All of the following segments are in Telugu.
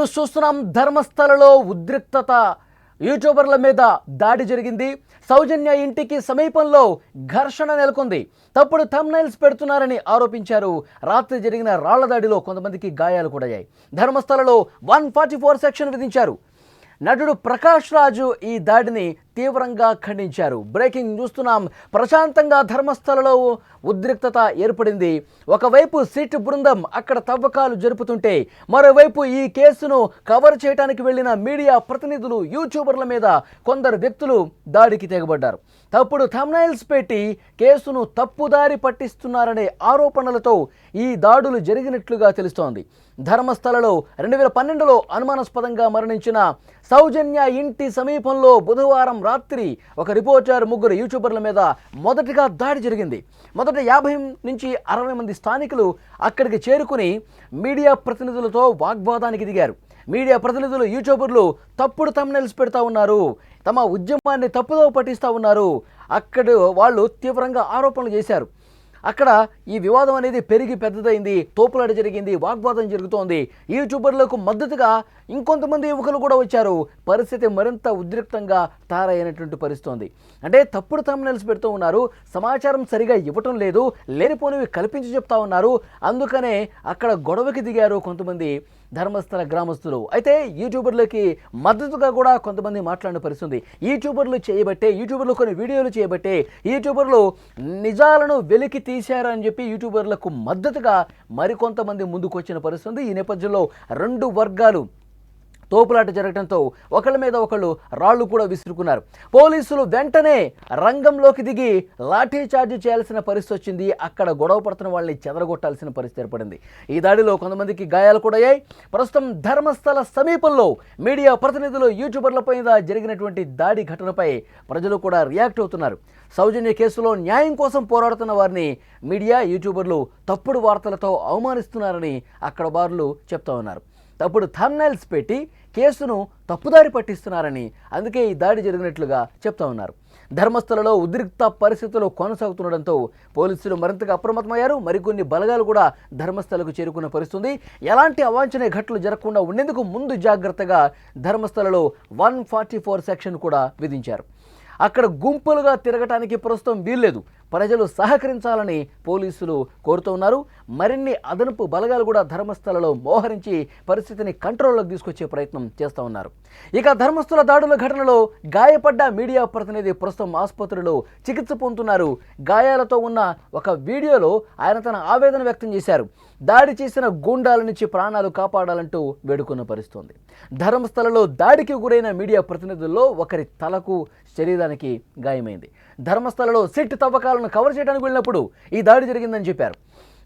న్యూస్ చూస్తున్నాం. ధర్మస్థలలో ఉద్రిక్తత, యూట్యూబర్ల మీద దాడి జరిగింది. సౌజన్య ఇంటికి సమీపంలో ఘర్షణ నెలకొంది. తప్పుడు థంబ్నైల్స్ పెడుతున్నారని ఆరోపించారు. రాత్రి జరిగిన రాళ్ల దాడిలో కొంతమందికి గాయాలు కూడా అయ్యాయి. ధర్మస్థలలో 144 సెక్షన్ విధించారు. నటుడు ప్రకాష్ రాజు ఈ దాడిని తీవ్రంగా ఖండించారు. బ్రేకింగ్ చూస్తున్నాం. ప్రశాంతంగా ధర్మస్థలలో ఉద్రిక్తత ఏర్పడింది. ఒకవైపు సిట్ బృందం అక్కడ తవ్వకాలు జరుపుతుంటే, మరోవైపు ఈ కేసును కవర్ చేయడానికి వెళ్లిన మీడియా ప్రతినిధులు, యూట్యూబర్ల మీద కొందరు వ్యక్తులు దాడికి తెగబడ్డారు. తప్పుడు థంబ్నైల్స్ పెట్టి కేసును తప్పుదారి పట్టిస్తున్నారనే ఆరోపణలతో ఈ దాడులు జరిగినట్లుగా తెలుస్తోంది. ధర్మస్థలలో 2012లో అనుమానాస్పదంగా మరణించిన సౌజన్య ఇంటి సమీపంలో బుధవారం రాత్రి ఒక రిపోర్టర్, 3 యూట్యూబర్ల మీద మొదటిగా దాడి జరిగింది. మొదట 50 నుంచి 60 మంది స్థానికులు అక్కడికి చేరుకుని మీడియా ప్రతినిధులతో వాగ్వాదానికి దిగారు. మీడియా ప్రతినిధులు, యూట్యూబర్లు తప్పుడు థంబ్నైల్స్ పెడతా ఉన్నారు, తమ ఉద్యమాన్ని తప్పుదో పట్టిస్తూ ఉన్నారు. అక్కడ వాళ్ళు తీవ్రంగా ఆరోపణలు చేశారు. అక్కడ ఈ వివాదం అనేది పెరిగి పెద్దదైంది. తోపులాట జరిగింది, వాగ్వాదం జరుగుతోంది. యూట్యూబర్లకు మద్దతుగా ఇంకొంతమంది యువకులు కూడా వచ్చారు. పరిస్థితి మరింత ఉద్రిక్తంగా తయారైనటువంటి పరిస్థితి. అంటే తప్పుడు థంబ్నైల్స్ పెడుతూ ఉన్నారు, సమాచారం సరిగా ఇవ్వటం లేదు, లేనిపోనివి కల్పించి చెప్తా ఉన్నారు. అందుకనే అక్కడ గొడవకి దిగారు కొంతమంది ధర్మస్థల గ్రామస్తులు. అయితే యూట్యూబర్లకి మద్దతుగా కూడా కొంతమంది మాట్లాడిన పరిస్థితి. యూట్యూబర్లు చేయబట్టే, యూట్యూబర్లు కొన్ని వీడియోలు చేయబట్టే యూట్యూబర్లు నిజాలను వెలికి తీశారు అని చెప్పి యూట్యూబర్లకు మద్దతుగా మరికొంతమంది ముందుకు వచ్చిన పరిస్థితి. ఈ నేపథ్యంలో 2 వర్గాలు తోపులాట జరగడంతో ఒకళ్ళ మీద ఒకళ్ళు రాళ్లు కూడా విసురుకున్నారు. పోలీసులు వెంటనే రంగంలోకి దిగి లాఠీ చార్జ్ చేయాల్సిన పరిస్థితి వచ్చింది. అక్కడ గొడవ పడుతున్న వాళ్ళని చెదరగొట్టాల్సిన పరిస్థితి ఏర్పడింది. ఈ దాడిలో కొంతమందికి గాయాలు కూడా అయ్యాయి. ప్రస్తుతం ధర్మస్థల సమీపంలో మీడియా ప్రతినిధులు, యూట్యూబర్లపై జరిగినటువంటి దాడి ఘటనపై ప్రజలు కూడా రియాక్ట్ అవుతున్నారు. సౌజన్య కేసులో న్యాయం కోసం పోరాడుతున్న వారిని మీడియా, యూట్యూబర్లు తప్పుడు వార్తలతో అవమానిస్తున్నారని అక్కడ వారు చెప్తా ఉన్నారు. తప్పుడు థంబ్నైల్స్ పెట్టి కేసును తప్పుదారి పట్టిస్తున్నారని, అందుకే ఈ దాడి జరిగినట్లుగా చెప్తా ఉన్నారు. ధర్మస్థలలో ఉద్రిక్త పరిస్థితులు కొనసాగుతుండడంతో పోలీసులు మరింతగా అప్రమత్తమయ్యారు. మరికొన్ని బలగాలు కూడా ధర్మస్థలకు చేరుకున్న పరిస్థితి. ఎలాంటి అవాంఛనీయ ఘటనలు జరగకుండా ఉండేందుకు ముందు జాగ్రత్తగా ధర్మస్థలలో 144 సెక్షన్ కూడా విధించారు. అక్కడ గుంపులుగా తిరగటానికి ప్రస్తుతం వీల్లేదు. ప్రజలు సహకరించాలని పోలీసులు కోరుతూ ఉన్నారు. మరిన్ని అదనపు బలగాలు కూడా ధర్మస్థలలో మోహరించి పరిస్థితిని కంట్రోల్లోకి తీసుకొచ్చే ప్రయత్నం చేస్తూ ఉన్నారు. ఇక ధర్మస్థల దాడుల ఘటనలో గాయపడ్డ మీడియా ప్రతినిధి ప్రస్తుతం ఆసుపత్రిలో చికిత్స పొందుతున్నారు. గాయాలతో ఉన్న ఒక వీడియోలో ఆయన తన ఆవేదన వ్యక్తం చేశారు. దాడి చేసిన గూండాల నుంచి ప్రాణాలు కాపాడాలంటూ వేడుకున్న పరిస్థితి. ధర్మస్థలలో దాడికి గురైన మీడియా ప్రతినిధుల్లో ఒకరి తలకు, శరీరానికి గాయమైంది. ధర్మస్థలలో సిట్ తవ్వకాలను కవర్ చేయడానికి వెళ్ళినప్పుడు ఈ దాడి జరిగిందని చెప్పారు.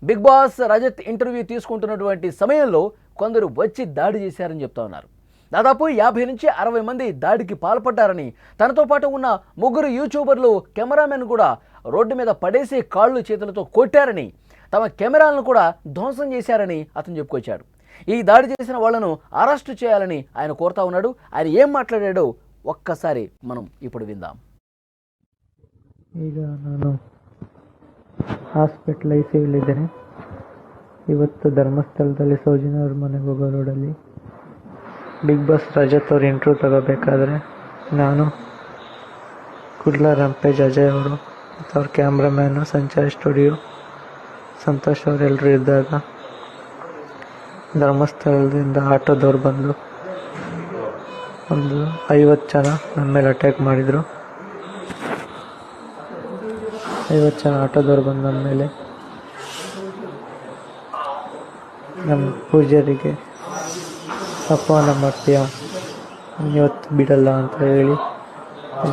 బిగ్ బాస్ రజత్ ఇంటర్వ్యూ తీసుకుంటున్నటువంటి సమయంలో కొందరు వచ్చి దాడి చేశారని చెప్తా ఉన్నారు. దాదాపు 50 నుంచి 60 మంది దాడికి పాల్పడ్డారని, తనతో పాటు ఉన్న 3 యూట్యూబర్లు, కెమెరామెన్ కూడా రోడ్డు మీద పడేసి కాళ్ళు చేతులతో కొట్టారని, తమ కెమెరాలను కూడా ధ్వంసం చేశారని అతను చెప్పుకొచ్చాడు. ఈ దాడి చేసిన వాళ్లను అరెస్టు చేయాలని ఆయన కోరుతా ఉన్నాడు. ఆయన ఏం మాట్లాడాడో ఒక్కసారి మనం ఇప్పుడు విందాం. ಈಗ ನಾನು ಹಾಸ್ಪಿಟಲೈಸಲ್ಲಿದ್ದೇನೆ. ಇವತ್ತು ಧರ್ಮಸ್ಥಳದಲ್ಲಿ ಸೌಜನ್ಯ ಅವ್ರ ಮನೆಗೆ ಹೋಗೋ ರೋಡಲ್ಲಿ ಬಿಗ್ ಬಾಸ್ ರಜತ್ ಅವ್ರ ಇಂಟ್ರ್ಯೂ ತಗೋಬೇಕಾದ್ರೆ ನಾನು, ಕುಡ್ಲ ರಂಪೇಜ್ ಅಜಯ್ ಅವರು ಮತ್ತು ಅವ್ರ ಕ್ಯಾಮ್ರಾಮ್ಯಾನು, ಸಂಚಾರಿ ಸ್ಟುಡಿಯೋ ಸಂತೋಷ್ ಅವರೆಲ್ಲರೂ ಇದ್ದಾಗ ಧರ್ಮಸ್ಥಳದಿಂದ ಆಟೋದವ್ರು ಬಂದು ಒಂದು 50 ಜನ ನನ್ನ ಮೇಲೆ ಅಟ್ಯಾಕ್ ಮಾಡಿದರು. 50 ಜನ ಆಟೋದವ್ರು ಬಂದು ನನ್ನ ಮೇಲೆ, ನಮ್ಮ ಪೂಜಾರಿಗೆ ಅಪಮಾನ ಮಾಡ್ತೀಯ, ಇವತ್ತು ಬಿಡಲ್ಲ ಅಂತ ಹೇಳಿ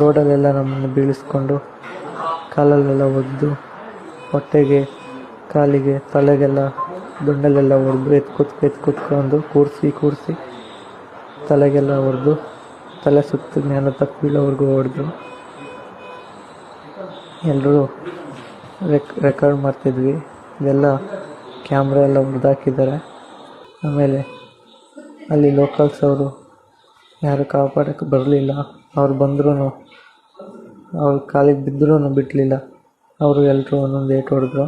ರೋಡಲ್ಲೆಲ್ಲ ನಮ್ಮನ್ನು ಬೀಳಿಸ್ಕೊಂಡು ಕಾಲಲ್ಲೆಲ್ಲ ಒದ್ದು, ಹೊಟ್ಟೆಗೆ, ಕಾಲಿಗೆ, ತಲೆಗೆಲ್ಲ ದುಂಡಲ್ಲೆಲ್ಲ ಹೊಡೆದು ಎತ್ಕೊತ್ಕೊಂಡು ಕೂರಿಸಿ ತಲೆಗೆಲ್ಲ ಹೊಡೆದು, ತಲೆ ಸುತ್ತು ಜ್ಞಾನ ತಪ್ಪಿಳವ್ರಿಗೂ ಹೊಡೆದ್ರು. ಎಲ್ಲರೂ ರೆಕಾರ್ಡ್ ಮಾಡ್ತಿದ್ವಿ. ಇದೆಲ್ಲ ಕ್ಯಾಮ್ರಾ ಎಲ್ಲ ಹೊಡೆದಾಕಿದ್ದಾರೆ. ಆಮೇಲೆ ಅಲ್ಲಿ ಲೋಕಲ್ಸ್ ಅವರು ಯಾರು ಕಾಪಾಡೋಕ್ಕೆ ಬರಲಿಲ್ಲ. ಅವ್ರು ಬಂದ್ರೂ ಅವ್ರ ಕಾಲಿಗೆ ಬಿದ್ದರೂ ಬಿಡಲಿಲ್ಲ. ಅವರು ಎಲ್ಲರೂ ಒಂದೊಂದು ಏಟು ಹೊಡೆದ್ರು.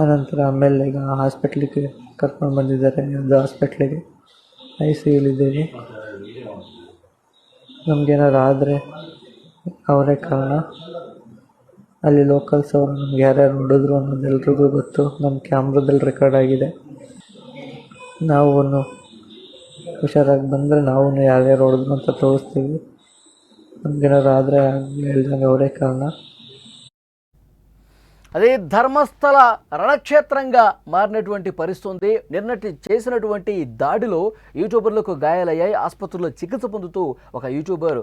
ಆನಂತರ ಆಮೇಲೆ ಈಗ ಹಾಸ್ಪಿಟ್ಲಿಗೆ ಕರ್ಕೊಂಡು ಬಂದಿದ್ದಾರೆ ಒಂದು ಹಾಸ್ಪಿಟ್ಲಿಗೆ. ICUಲಿದ್ದೀವಿ. ನಮಗೇನಾದ್ರು ಆದರೆ ಅವರೇ ಕಾರಣ. ಅಲ್ಲಿ ಲೋಕಲ್ಸ್ ಅವರು ನಮ್ಗೆ ಯಾರ್ಯಾರು ಹೊಡೆದ್ರು ಅನ್ನೋದು ಎಲ್ರಿಗೂ ಗೊತ್ತು. ನಮ್ಮ ಕ್ಯಾಮ್ರಾದಲ್ಲಿ ರೆಕಾರ್ಡ್ ಆಗಿದೆ. ನಾವು ಹುಷಾರಾಗಿ ಬಂದರೆ ನಾವು ಯಾರ್ಯಾರು ಹೊಡೆದ್ರು ಅಂತ ತೋರಿಸ್ತೀವಿ. ನಮಗೇನಾದ್ರು ಆದರೆ ಹೇಳ್ದಂಗೆ ಅವರೇ కారణ. అదే ధర్మస్థల రణక్షేత్రంగా మారినటువంటి పరిస్థితి. నిన్నటి చేసినటువంటి దాడిలో యూట్యూబర్లకు గాయాలయ్యాయి. ఆసుపత్రిలో చికిత్స పొందుతూ ఒక యూట్యూబర్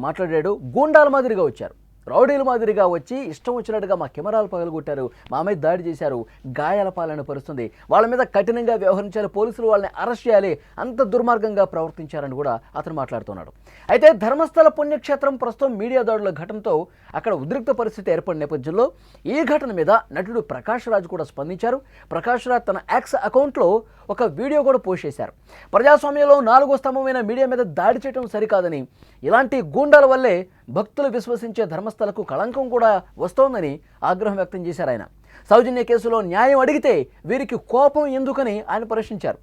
మాట్లాడాడు. గూండాల మాదిరిగా వచ్చారు, రౌడీల మాదిరిగా వచ్చి ఇష్టం వచ్చినట్టుగా మా కెమెరాలు పగలగొట్టారు, మా మీద దాడి చేశారు, గాయాల పాలైన పరిస్థితుంది, వాళ్ళ మీద కఠినంగా వ్యవహరించాలి, పోలీసులు వాళ్ళని అరెస్ట్ చేయాలి, అంత దుర్మార్గంగా ప్రవర్తించారని కూడా అతను మాట్లాడుతున్నాడు. అయితే ధర్మస్థల పుణ్యక్షేత్రం ప్రస్తుతం మీడియా దాడుల ఘటనతో అక్కడ ఉద్రిక్త పరిస్థితి ఏర్పడిన నేపథ్యంలో ఈ ఘటన మీద నటుడు ప్రకాష్ రాజ్ కూడా స్పందించారు. ప్రకాష్ రాజ్ తన ఎక్స్ అకౌంట్లో ఒక వీడియో కూడా పోస్ట్ చేశారు. ప్రజాస్వామ్యంలో 4వ స్తంభమైన మీడియా మీద దాడి చేయడం సరికాదని, ఇలాంటి గూండాల వల్లే భక్తులు విశ్వసించే ధర్మస్థలకు కళంకం కూడా వస్తోందని ఆగ్రహం వ్యక్తం చేశారు ఆయన. సౌజన్య కేసులో న్యాయం అడిగితే వీరికి కోపం ఎందుకని ఆయన ప్రశ్నించారు.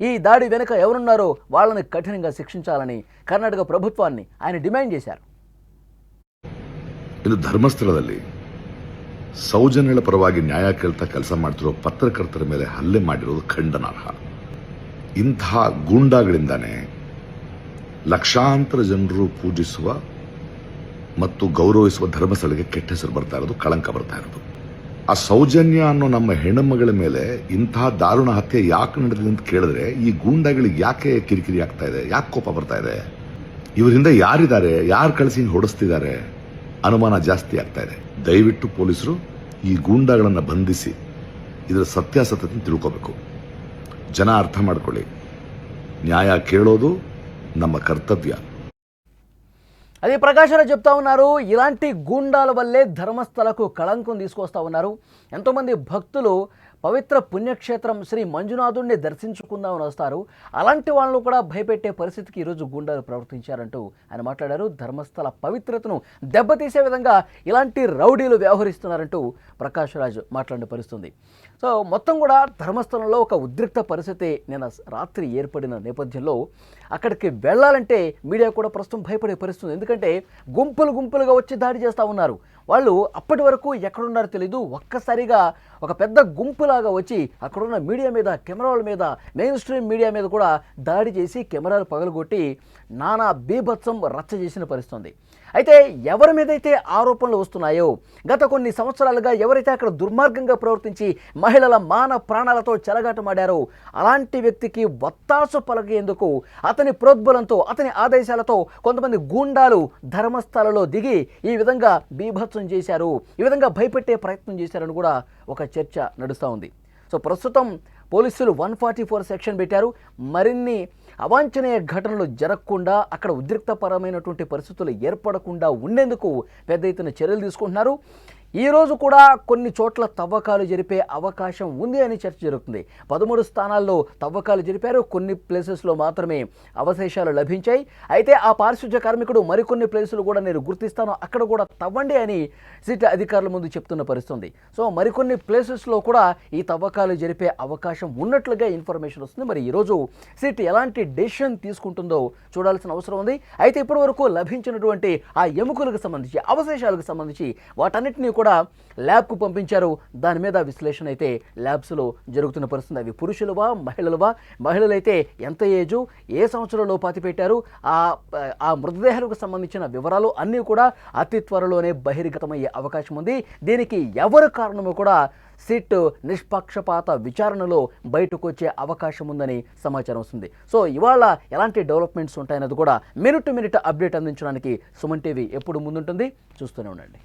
ఈ దాడి వెనుక ఎవరున్నారో వాళ్ళని కఠినంగా శిక్షించాలని కర్ణాటక ప్రభుత్వాన్ని ఆయన డిమాండ్ చేశారు. ಇದು ಧರ್ಮಸ್ಥಳದಲ್ಲಿ ಸೌಜನ್ಯಗಳ ಪರವಾಗಿ ನ್ಯಾಯ ಕೇಳ್ತಾ ಕೆಲಸ ಮಾಡ್ತಿರೋ ಪತ್ರಕರ್ತರ ಮೇಲೆ ಹಲ್ಲೆ ಮಾಡಿರೋದು ಖಂಡನಾರ್ಹ. ಇಂತಹ ಗೂಂಡಾಗಳಿಂದಾನೇ ಲಕ್ಷಾಂತರ ಜನರು ಪೂಜಿಸುವ ಮತ್ತು ಗೌರವಿಸುವ ಧರ್ಮಸ್ಥಳಕ್ಕೆ ಕೆಟ್ಟ ಹೆಸರು ಬರ್ತಾ ಇರೋದು, ಕಳಂಕ ಬರ್ತಾ ಇರೋದು. ಆ ಸೌಜನ್ಯ ಅನ್ನೋ ನಮ್ಮ ಹೆಣ್ಣುಮಗಳ ಮೇಲೆ ಇಂತಹ ದಾರುಣ ಹತ್ಯೆ ಯಾಕೆ ನಡೆದಿದೆ ಅಂತ ಕೇಳಿದ್ರೆ ಈ ಗೂಂಡಾಗಳಿಗೆ ಯಾಕೆ ಕಿರಿಕಿರಿ ಆಗ್ತಾ ಇದೆ, ಯಾಕೆ ಕೋಪ ಬರ್ತಾ ಇದೆ, ಇವರಿಂದ ಯಾರಿದ್ದಾರೆ, ಯಾರು ಕಳಿಸಿ ಹಿಂಗೆ ಹೊಡೆಸ್ತಿದ್ದಾರೆ ಅನುಮಾನ ಜಾಸ್ತಿ ಆಗ್ತಾ ಇದೆ. ದಯವಿಟ್ಟು ಪೊಲೀಸರು ಈ ಗೂಂಡಾಗಳನ್ನು ಬಂಧಿಸಿ ಇದರ ಸತ್ಯಾಸತ್ಯತೆ ತಿಳ್ಕೋಬೇಕು. ಜನ ಅರ್ಥ ಮಾಡ್ಕೊಳ್ಳಿ, న్యాయ కేಳೋದು ನಮ್ಮ కర్తవ్య. అది ప్రకాశరావు చెప్తా ఉన్నారు. ఇలాంటి గూండాల వల్లే ధర్మస్థలకు కళంకం తీసుకొస్తా ఉన్నారు. ఎంతోమంది భక్తులు పవిత్ర పుణ్యక్షేత్రం శ్రీ మంజునాథుడిని దర్శించుకుందామని వస్తారు. అలాంటి వాళ్ళను కూడా భయపెట్టే పరిస్థితికి ఈరోజు గూండాలు ప్రవర్తించారంటూ ఆయన మాట్లాడారు. ధర్మస్థల పవిత్రతను దెబ్బతీసే విధంగా ఇలాంటి రౌడీలు వ్యవహరిస్తున్నారంటూ ప్రకాష్ రాజ్ మాట్లాడిన పరిస్థితుంది. సో మొత్తం కూడా ధర్మస్థలంలో ఒక ఉద్రిక్త పరిస్థితి నిన్న రాత్రి ఏర్పడిన నేపథ్యంలో అక్కడికి వెళ్ళాలంటే మీడియా కూడా ప్రస్తుతం భయపడే పరిస్థితుంది. ఎందుకంటే గుంపులుగా వచ్చి దాడి చేస్తూ ఉన్నారు. వాళ్ళు అప్పటి వరకు ఎక్కడున్నారో తెలీదు, ఒక్కసారిగా ఒక పెద్ద గుంపులాగా వచ్చి అక్కడున్న మీడియా మీద, కెమెరాల మీద, మెయిన్ స్ట్రీమ్ మీడియా మీద కూడా దాడి చేసి కెమెరాలు పగలగొట్టి నానా బీభత్సం రచ్చ చేసిన పరిస్థితుంది. అయితే ఎవరి మీదైతే ఆరోపణలు వస్తున్నాయో, గత కొన్ని సంవత్సరాలుగా ఎవరైతే అక్కడ దుర్మార్గంగా ప్రవర్తించి మహిళల మాన ప్రాణాలతో చెలగాటమాడారో అలాంటి వ్యక్తికి వత్తాసు పలికేందుకు అతని ప్రోద్బలంతో, అతని ఆదేశాలతో కొంతమంది గూండాలు ధర్మస్థలలో దిగి ఈ విధంగా బీభత్సం చేశారు, ఈ విధంగా భయపెట్టే ప్రయత్నం చేశారని కూడా ఒక చర్చ నడుస్తూ ఉంది. సో ప్రస్తుతం పోలీసులు 144 సెక్షన్ పెట్టారు. మరిన్ని అవాంఛనీయ ఘటనలు జరగకుండా, అక్కడ ఉద్రిక్తపరమైనటువంటి పరిస్థితులు ఏర్పడకుండా ఉండేందుకు పెద్ద ఎత్తున చర్యలు తీసుకుంటున్నారు. ఈరోజు కూడా కొన్ని చోట్ల తవ్వకాలు జరిపే అవకాశం ఉంది అని చర్చ జరుగుతుంది. 13 స్థానాల్లో తవ్వకాలు జరిపారు, కొన్ని ప్లేసెస్లో మాత్రమే అవశేషాలు లభించాయి. అయితే ఆ పారిశుధ్య కార్మికుడు మరికొన్ని ప్లేసులు కూడా నేను గుర్తిస్తాను, అక్కడ కూడా తవ్వండి అని సిట్ అధికారుల ముందు చెప్తున్న పరిస్థితుంది. సో మరికొన్ని ప్లేసెస్లో కూడా ఈ తవ్వకాలు జరిపే అవకాశం ఉన్నట్లుగా ఇన్ఫర్మేషన్ వస్తుంది. మరి ఈరోజు సిట్ ఎలాంటి డెసిషన్ తీసుకుంటుందో చూడాల్సిన అవసరం ఉంది. అయితే ఇప్పటి వరకు లభించినటువంటి ఆ ఎముకలకు సంబంధించి, అవశేషాలకు సంబంధించి వాటన్నిటినీ కూడా ల్యాబ్కు పంపించారు. దాని మీద విశ్లేషణ అయితే ల్యాబ్స్లో జరుగుతున్న పరిస్థితి. అవి పురుషులువా, మహిళలువా, మహిళలైతే ఎంత ఏజు, ఏ సంవత్సరంలో పాతి పెట్టారు, ఆ మృతదేహాలకు సంబంధించిన వివరాలు అన్నీ కూడా అతి త్వరలోనే బహిర్గతమయ్యే అవకాశం ఉంది. దీనికి ఎవరు కారణమో కూడా సిట్ నిష్పక్షపాత విచారణలో బయటకు వచ్చే అవకాశం ఉందని సమాచారం వస్తుంది. సో ఇవాళ ఎలాంటి డెవలప్మెంట్స్ ఉంటాయన్నది కూడా మినిట్ టు మినిట్ అప్డేట్ అందించడానికి సుమన్ టీవీ ఎప్పుడు ముందుంటుంది. చూస్తూనే ఉండండి.